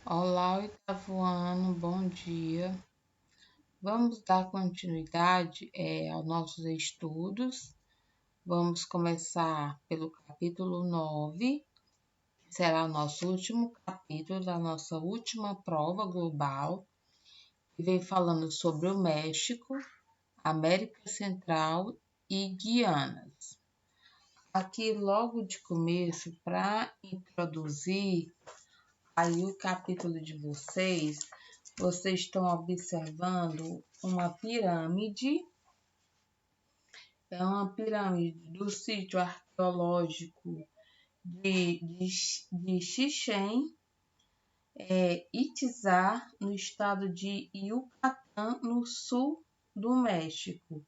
Olá, oitavo ano, bom dia. Vamos dar continuidade aos nossos estudos. Vamos começar pelo capítulo 9, que será o nosso último capítulo da nossa última prova global, que vem falando sobre o México, América Central e Guianas. Aqui, logo de começo, para introduzir aí o capítulo de vocês estão observando uma pirâmide. É uma pirâmide do sítio arqueológico de Chichén Itzá, no estado de Yucatán, no sul do México.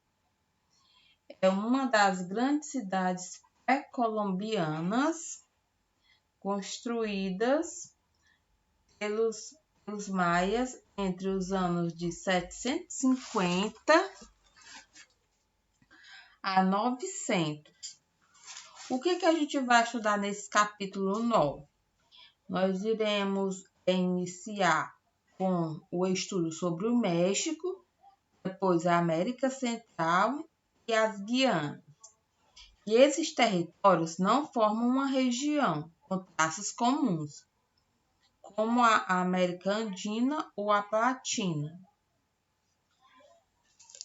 É uma das grandes cidades pré-colombianas construídas pelos maias entre os anos de 750 a 900. O que a gente vai estudar nesse capítulo 9? Nós iremos iniciar com o estudo sobre o México, depois a América Central e as Guianas. E esses territórios não formam uma região com traços comuns, como a América Andina ou a Platina.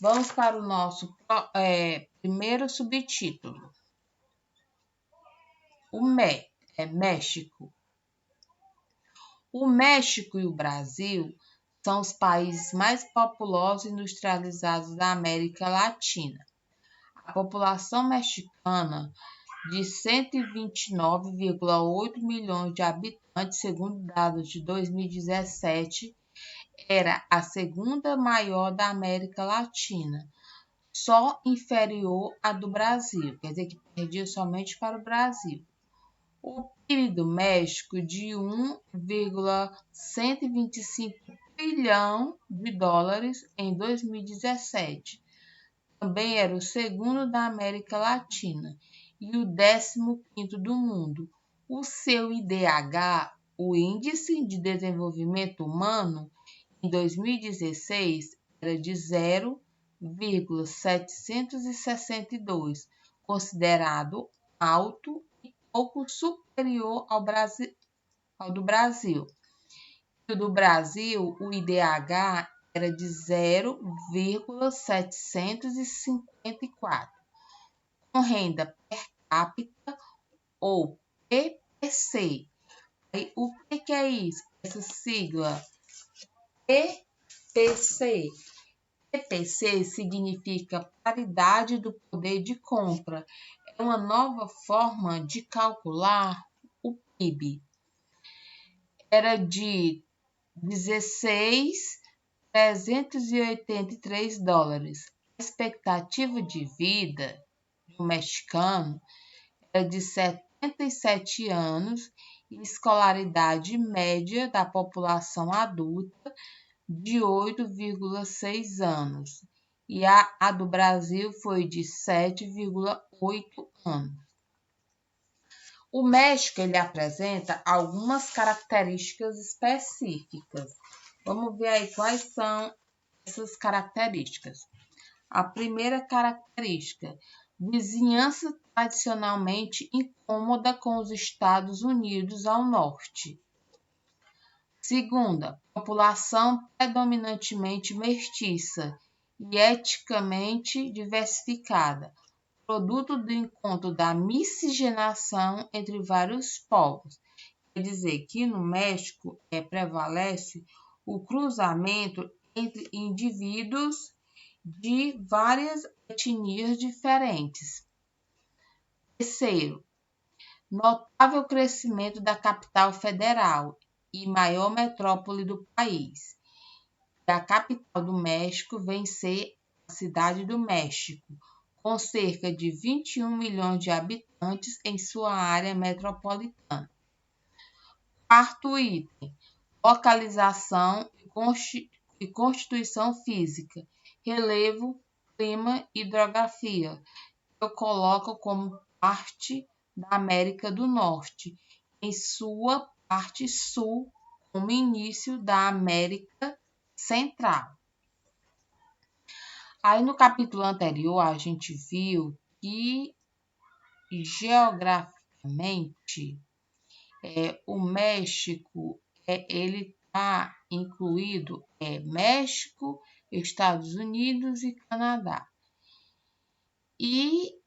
Vamos para o nosso primeiro subtítulo. México. O México e o Brasil são os países mais populosos e industrializados da América Latina. A população mexicana, de 129,8 milhões de habitantes, segundo dados de 2017, era a segunda maior da América Latina, só inferior à do Brasil, quer dizer que perdia somente para o Brasil. O PIB do México, de 1,125 trilhão de dólares em 2017, também era o segundo da América Latina e o 15º do mundo. O seu IDH, o Índice de Desenvolvimento Humano, em 2016 era de 0,762, considerado alto e pouco superior ao do Brasil. O do Brasil, o IDH era de 0,754, com renda per capita ou PPC. O que é isso? Essa sigla PPC. PPC significa paridade do poder de compra. É uma nova forma de calcular o PIB. Era de 16.383 dólares. A expectativa de vida do mexicano era de 77 anos e escolaridade média da população adulta de 8,6 anos. E a do Brasil foi de 7,8 anos. O México ele apresenta algumas características específicas. Vamos ver aí quais são essas características. A primeira característica, vizinhança tradicionalmente incômoda com os Estados Unidos ao norte. Segunda, população predominantemente mestiça e etnicamente diversificada, produto do encontro da miscigenação entre vários povos. Quer dizer que no México prevalece o cruzamento entre indivíduos de várias etnias diferentes. Terceiro, notável crescimento da capital federal e maior metrópole do país. A capital do México vem ser a Cidade do México, com cerca de 21 milhões de habitantes em sua área metropolitana. Quarto item, localização e constituição física, relevo, clima e hidrografia, que eu coloco como parte da América do Norte, em sua parte sul como início da América Central. Aí no capítulo anterior a gente viu que geograficamente o México ele está incluído México, Estados Unidos e Canadá. E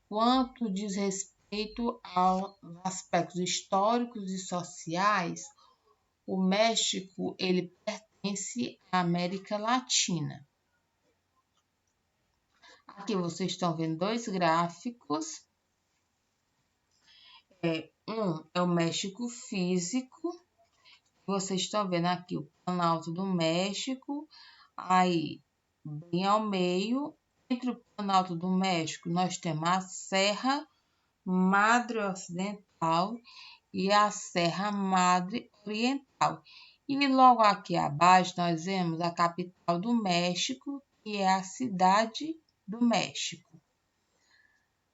quanto diz respeito aos aspectos históricos e sociais, o México ele pertence à América Latina. Aqui vocês estão vendo dois gráficos. Um é o México físico. Vocês estão vendo aqui o Planalto do México. Aí, bem ao meio, entre o Planalto do México, nós temos a Serra Madre Ocidental e a Serra Madre Oriental. E logo aqui abaixo nós vemos a capital do México, que é a Cidade do México.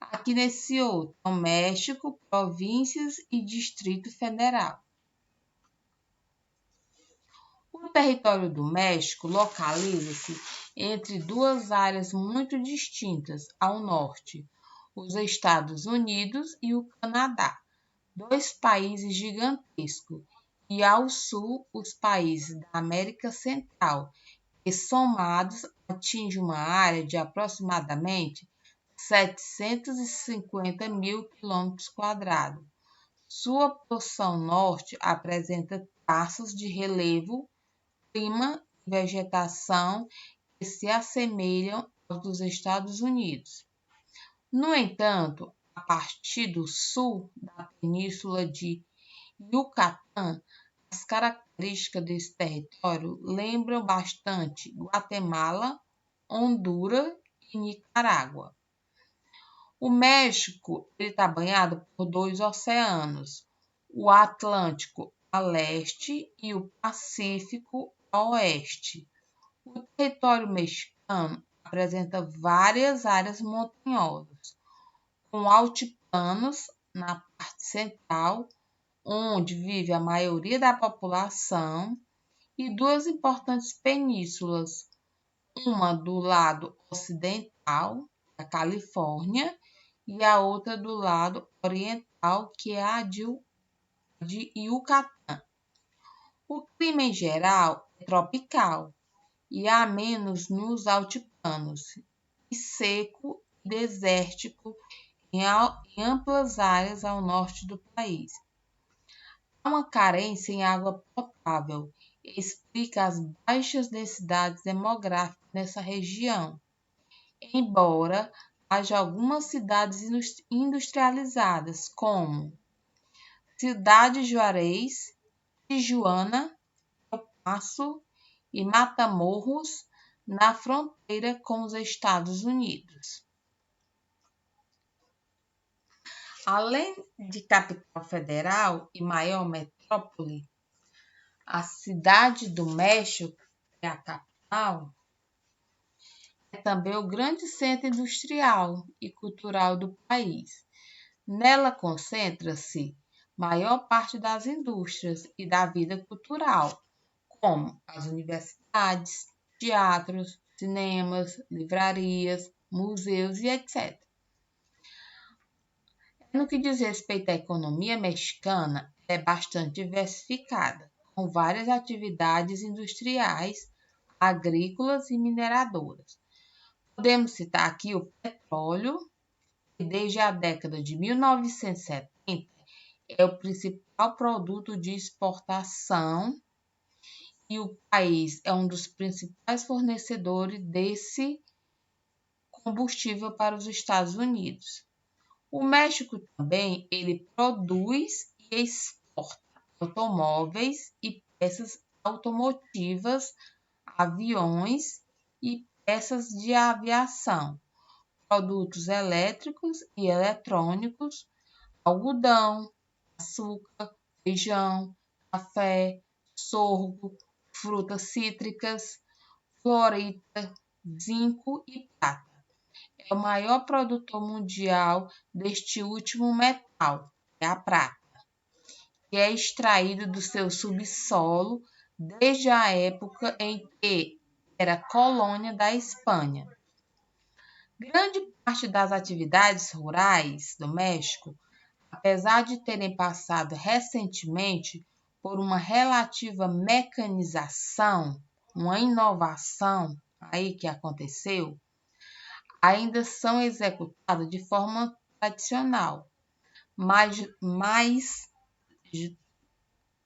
Aqui nesse outro, o México, províncias e Distrito Federal. O território do México localiza-se entre duas áreas muito distintas ao norte, os Estados Unidos e o Canadá, dois países gigantescos, e ao sul, os países da América Central, que somados atingem uma área de aproximadamente 750 mil km². Sua porção norte apresenta traços de relevo, clima e vegetação que se assemelham aos dos Estados Unidos. No entanto, a partir do sul da península de Yucatán, as características desse território lembram bastante Guatemala, Honduras e Nicarágua. O México está banhado por dois oceanos, o Atlântico a leste e o Pacífico a oeste. O território mexicano apresenta várias áreas montanhosas, com altiplanos na parte central, onde vive a maioria da população, e duas importantes penínsulas, uma do lado ocidental, da Califórnia, e a outra do lado oriental, que é a de Yucatán. O clima em geral é tropical e há menos nos altiplanos, e seco e desértico em amplas áreas ao norte do país. Há uma carência em água potável, explica as baixas densidades demográficas nessa região, embora haja algumas cidades industrializadas, como Cidade Juárez, Tijuana, El Paso e Matamoros, na fronteira com os Estados Unidos. Além de capital federal e maior metrópole, a Cidade do México, que é a capital, é também o grande centro industrial e cultural do país. Nela concentra-se maior parte das indústrias e da vida cultural, como as universidades, teatros, cinemas, livrarias, museus e etc. No que diz respeito à economia mexicana, é bastante diversificada, com várias atividades industriais, agrícolas e mineradoras. Podemos citar aqui o petróleo, que desde a década de 1970 é o principal produto de exportação e o país é um dos principais fornecedores desse combustível para os Estados Unidos. O México também ele produz e exporta automóveis e peças automotivas, aviões e peças de aviação, produtos elétricos e eletrônicos, algodão, açúcar, feijão, café, sorgo, frutas cítricas, fluorita, zinco e prata. É o maior produtor mundial deste último metal, é a prata, que é extraído do seu subsolo desde a época em que era colônia da Espanha. Grande parte das atividades rurais do México, apesar de terem passado recentemente por uma relativa mecanização, uma inovação aí que aconteceu, ainda são executadas de forma tradicional, mas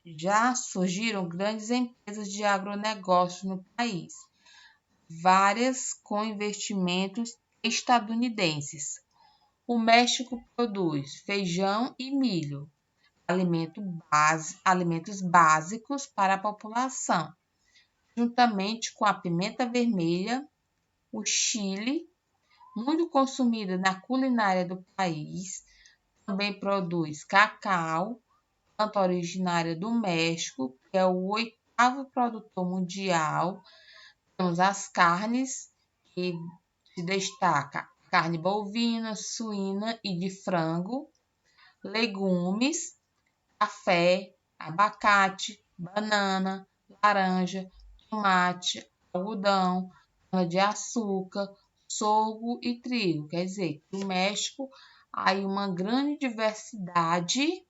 já surgiram grandes empresas de agronegócio no país, várias com investimentos estadunidenses. O México produz feijão e milho, alimentos básicos para a população, juntamente com a pimenta vermelha, o chile, muito consumida na culinária do país. Também produz cacau, planta originária do México, que é o 8º produtor mundial. Temos as carnes, que se destaca carne bovina, suína e de frango, legumes, café, abacate, banana, laranja, tomate, algodão, cana-de-açúcar, sorgo e trigo. Quer dizer, no México há uma grande diversidade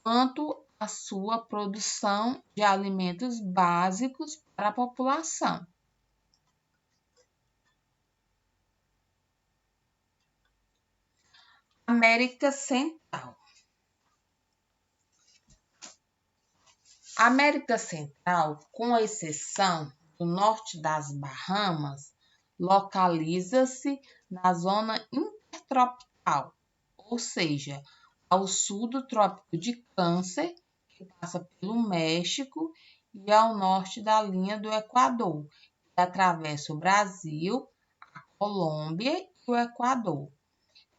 quanto à sua produção de alimentos básicos para a população. América Central. A América Central, com exceção do norte das Bahamas, localiza-se na zona intertropical, ou seja, ao sul do Trópico de Câncer, que passa pelo México, e ao norte da linha do Equador, que atravessa o Brasil, a Colômbia e o Equador.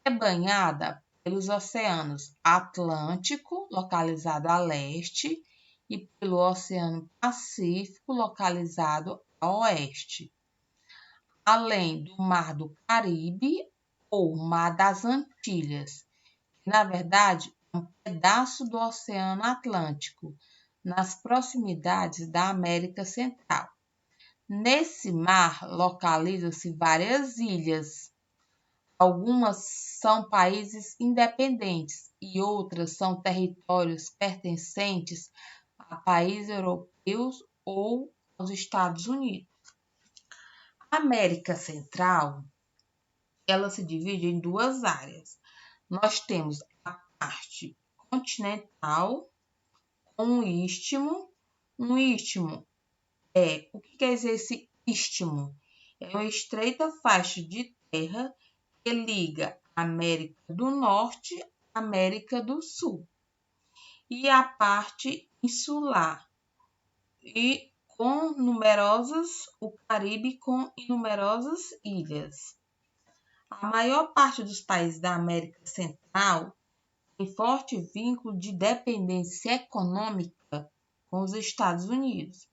É banhada pelos oceanos Atlântico, localizado a leste, e pelo Oceano Pacífico, localizado a oeste, além do Mar do Caribe ou Mar das Antilhas, que na verdade é um pedaço do Oceano Atlântico, nas proximidades da América Central. Nesse mar localizam-se várias ilhas. Algumas são países independentes e outras são territórios pertencentes a países europeus ou aos Estados Unidos. A América Central, ela se divide em duas áreas. Nós temos a parte continental com um istmo. Um istmo o que quer dizer esse istmo? É uma estreita faixa de terra que liga a América do Norte à América do Sul. E a parte insular, e com o Caribe com numerosas ilhas. A maior parte dos países da América Central tem forte vínculo de dependência econômica com os Estados Unidos,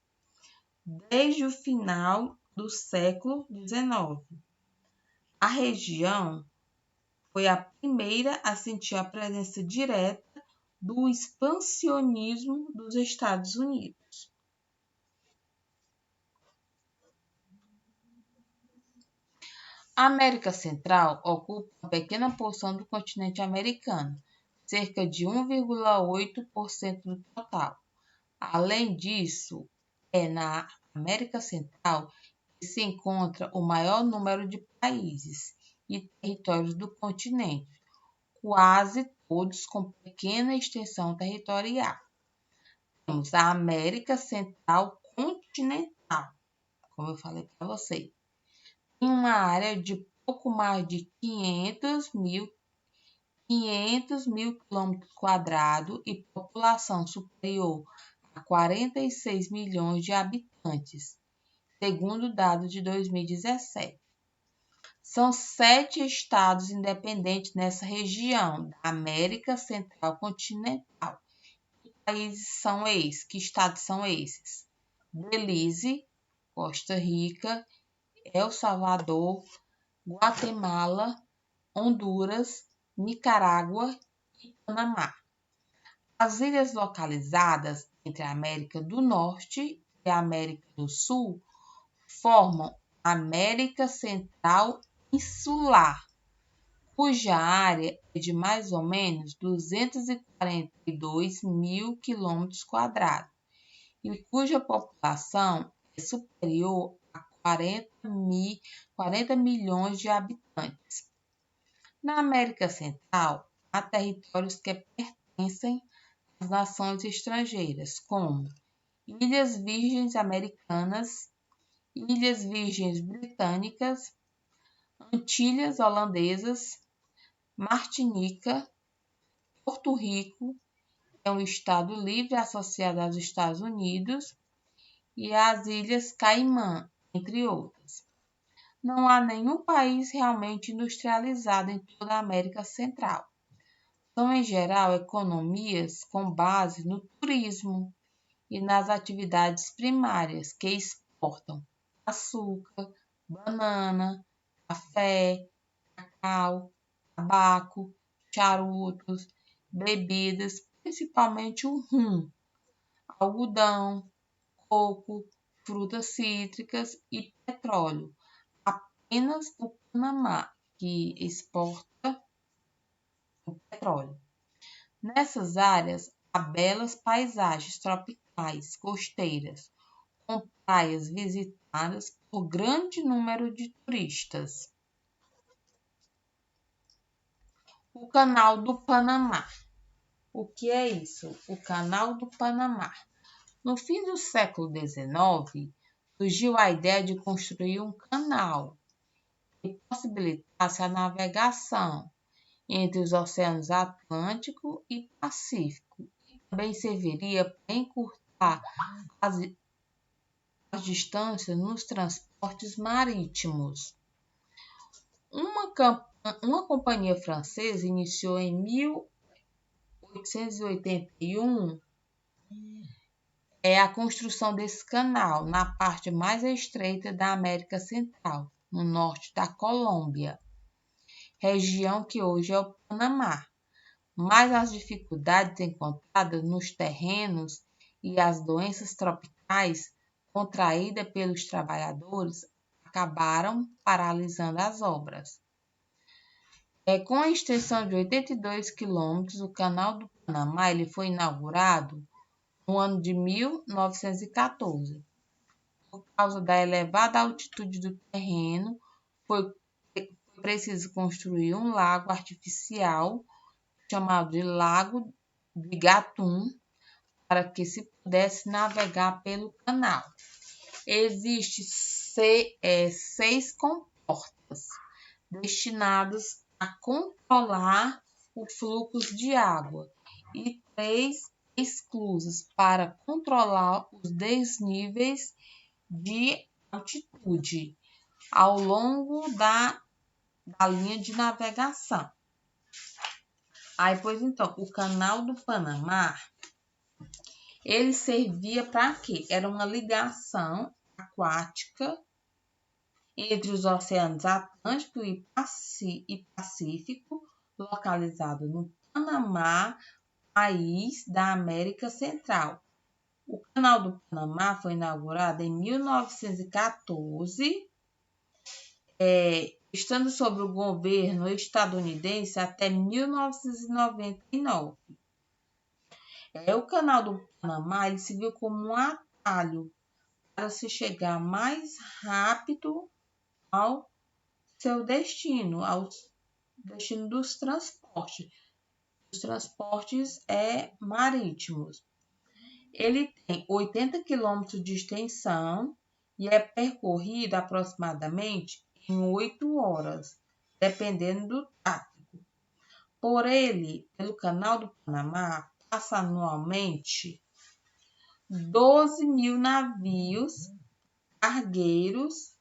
desde o final do século XIX. A região foi a primeira a sentir a presença direta do expansionismo dos Estados Unidos. A América Central ocupa uma pequena porção do continente americano, cerca de 1,8% do total. Além disso, é na América Central que se encontra o maior número de países e territórios do continente, quase todos com pequena extensão territorial. Temos a América Central continental, como eu falei para vocês. Tem uma área de pouco mais de 500 mil km² e população superior a 46 milhões de habitantes, segundo dados de 2017. São 7 estados independentes nessa região da América Central continental. Que estados são esses? Belize, Costa Rica, El Salvador, Guatemala, Honduras, Nicarágua e Panamá. As ilhas localizadas entre a América do Norte e a América do Sul formam a América Central Insular, cuja área é de mais ou menos 242 mil quilômetros quadrados e cuja população é superior a 40 milhões de habitantes. Na América Central, há territórios que pertencem às nações estrangeiras, como Ilhas Virgens Americanas, Ilhas Virgens Britânicas, Antilhas Holandesas, Martinica, Porto Rico, que é um estado livre associado aos Estados Unidos, e as Ilhas Caimã, entre outras. Não há nenhum país realmente industrializado em toda a América Central. São, em geral, economias com base no turismo e nas atividades primárias que exportam açúcar, banana, café, cacau, tabaco, charutos, bebidas, principalmente o rum, algodão, coco, frutas cítricas e petróleo. Apenas o Panamá que exporta o petróleo. Nessas áreas, há belas paisagens tropicais costeiras, com praias visitadas por grande número de turistas. O Canal do Panamá. O que é isso? O Canal do Panamá. No fim do século XIX, surgiu a ideia de construir um canal que possibilitasse a navegação entre os oceanos Atlântico e Pacífico. Também serviria para encurtar as distâncias nos transportes marítimos. Uma companhia francesa iniciou em 1881 a construção desse canal na parte mais estreita da América Central, no norte da Colômbia, região que hoje é o Panamá. Mas as dificuldades encontradas nos terrenos e as doenças tropicais contraídas pelos trabalhadores acabaram paralisando as obras. Com a extensão de 82 quilômetros, o Canal do Panamá foi inaugurado no ano de 1914. Por causa da elevada altitude do terreno, foi preciso construir um lago artificial chamado de Lago de Gatun para que se pudesse navegar pelo canal. Existem 6 comportas destinadas a controlar o fluxo de água e 3 esclusas para controlar os desníveis de altitude ao longo da linha de navegação. O Canal do Panamá, ele servia para quê? Era uma ligação aquática entre os oceanos Atlântico e Pacífico, localizado no Panamá, país da América Central. O Canal do Panamá foi inaugurado em 1914, estando sob o governo estadunidense até 1999. O Canal do Panamá ele se viu como um atalho para se chegar mais rápido ao seu destino, ao destino dos transportes marítimos. Ele tem 80 quilômetros de extensão e é percorrido aproximadamente em 8 horas, dependendo do tráfego. Pelo Canal do Panamá, passa anualmente 12 mil navios cargueiros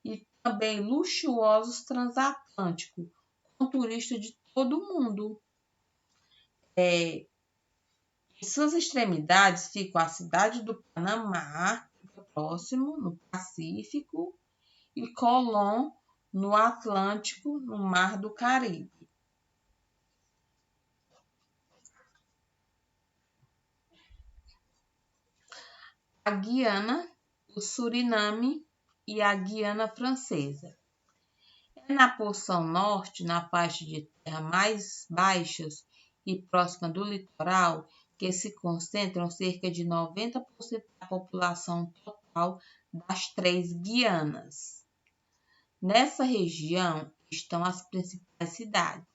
e também luxuosos transatlânticos, com turistas de todo o mundo. Em suas extremidades ficam a cidade do Panamá, próximo, no Pacífico, e Colón, no Atlântico, no Mar do Caribe. a Guiana, o Suriname e a Guiana Francesa. É na porção norte, na faixa de terra mais baixas e próxima do litoral, que se concentram cerca de 90% da população total das 3 Guianas. Nessa região estão as principais cidades.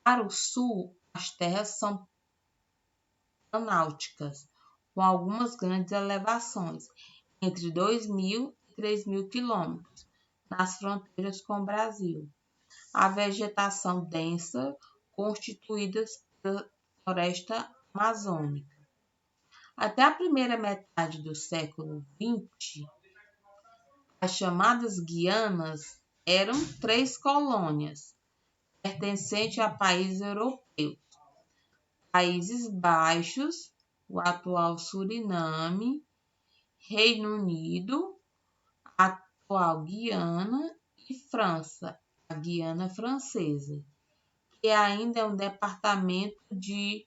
Para o sul, as terras são planáuticas, com algumas grandes elevações, entre 2.000 e 3.000 quilômetros, nas fronteiras com o Brasil. A vegetação densa, constituída pela floresta amazônica. Até a primeira metade do século XX, as chamadas Guianas eram 3 colônias, pertencentes a países europeus: Países Baixos, o atual Suriname, Reino Unido, a atual Guiana, e França, a Guiana Francesa, que ainda é um departamento de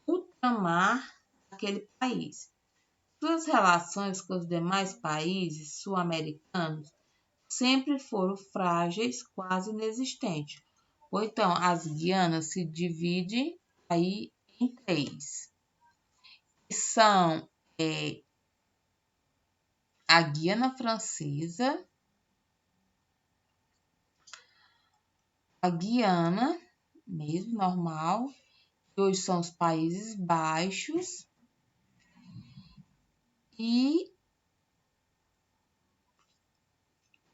ultramar daquele país. Suas relações com os demais países sul-americanos sempre foram frágeis, quase inexistentes. Ou então, as Guianas se dividem aí em 3, que são a Guiana Francesa, a Guiana, mesmo normal, que hoje são os Países Baixos, e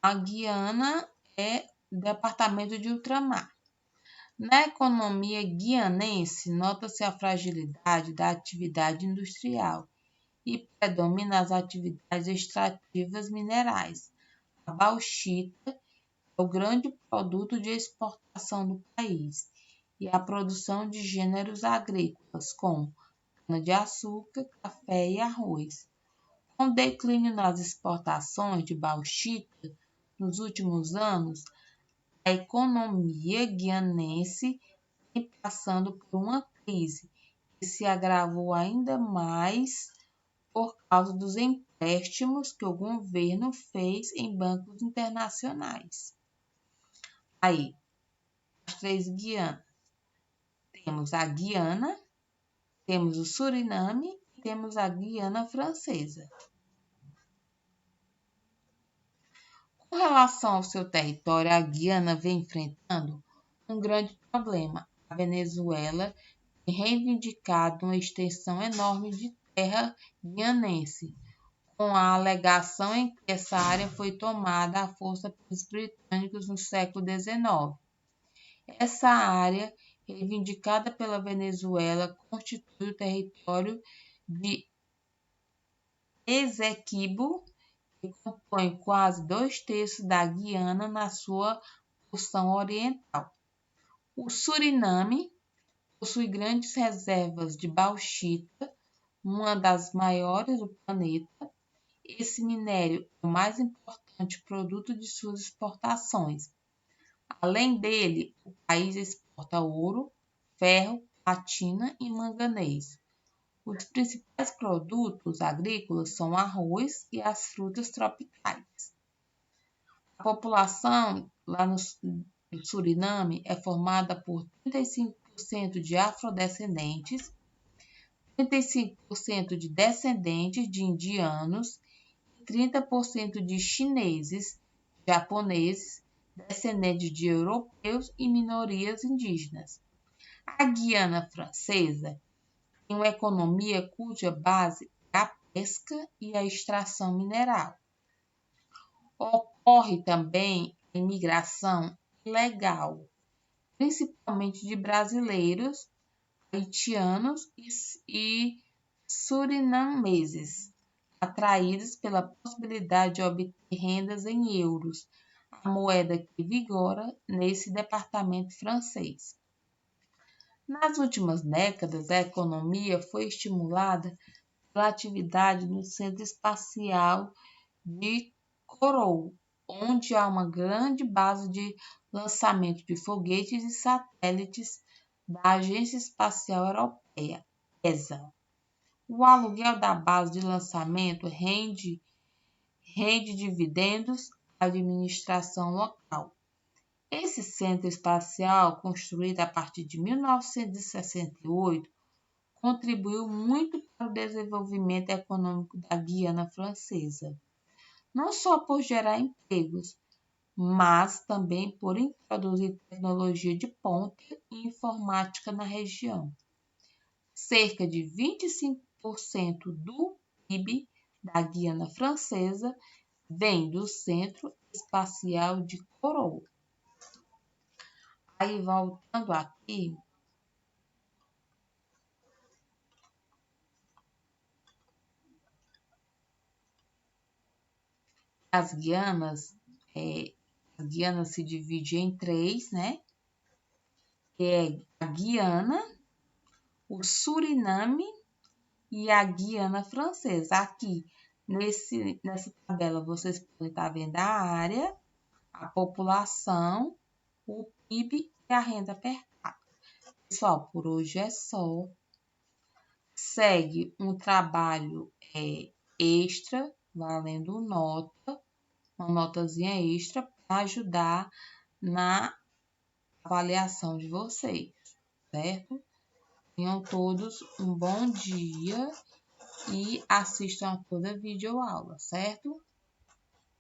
a Guiana é departamento de ultramar. Na economia guianense, nota-se a fragilidade da atividade industrial e predomina as atividades extrativas minerais. A bauxita é o grande produto de exportação do país e a produção de gêneros agrícolas, como cana-de-açúcar, café e arroz. Com o declínio nas exportações de bauxita nos últimos anos, a economia guianense vem passando por uma crise que se agravou ainda mais por causa dos empréstimos que o governo fez em bancos internacionais. Aí, as 3 Guianas. Temos a Guiana, temos o Suriname e temos a Guiana Francesa. Com relação ao seu território, a Guiana vem enfrentando um grande problema. A Venezuela tem reivindicado uma extensão enorme de terra guianense, com a alegação em que essa área foi tomada à força pelos britânicos no século XIX. Essa área, reivindicada pela Venezuela, constitui o território de Essequibo, que compõe quase 2/3 da Guiana na sua porção oriental. O Suriname possui grandes reservas de bauxita, uma das maiores do planeta. Esse minério é o mais importante produto de suas exportações. Além dele, o país exporta ouro, ferro, platina e manganês. Os principais produtos agrícolas são o arroz e as frutas tropicais. A população lá no Suriname é formada por 35% de afrodescendentes, 35% de descendentes de indianos e 30% de chineses, japoneses, descendentes de europeus e minorias indígenas. A Guiana Francesa tem uma economia cuja base é a pesca e a extração mineral. Ocorre também a imigração ilegal, principalmente de brasileiros, haitianos e surinameses, atraídos pela possibilidade de obter rendas em euros, a moeda que vigora nesse departamento francês. Nas últimas décadas, a economia foi estimulada pela atividade no Centro Espacial de Kourou, onde há uma grande base de lançamento de foguetes e satélites da Agência Espacial Europeia, ESA. O aluguel da base de lançamento rende dividendos à administração local. Esse centro espacial, construído a partir de 1968, contribuiu muito para o desenvolvimento econômico da Guiana Francesa, não só por gerar empregos, mas também por introduzir tecnologia de ponta e informática na região. Cerca de 25% do PIB da Guiana Francesa vem do Centro Espacial de Kourou. Aí, voltando aqui, as Guianas se dividem em três, né? Que é a Guiana, o Suriname e a Guiana Francesa. Aqui, nessa tabela, vocês podem estar vendo a área, a população, o PIB e a renda per capita. Pessoal, por hoje é só. Segue um trabalho extra, valendo uma notazinha extra para ajudar na avaliação de vocês, certo? Tenham todos um bom dia e assistam a toda a videoaula, certo?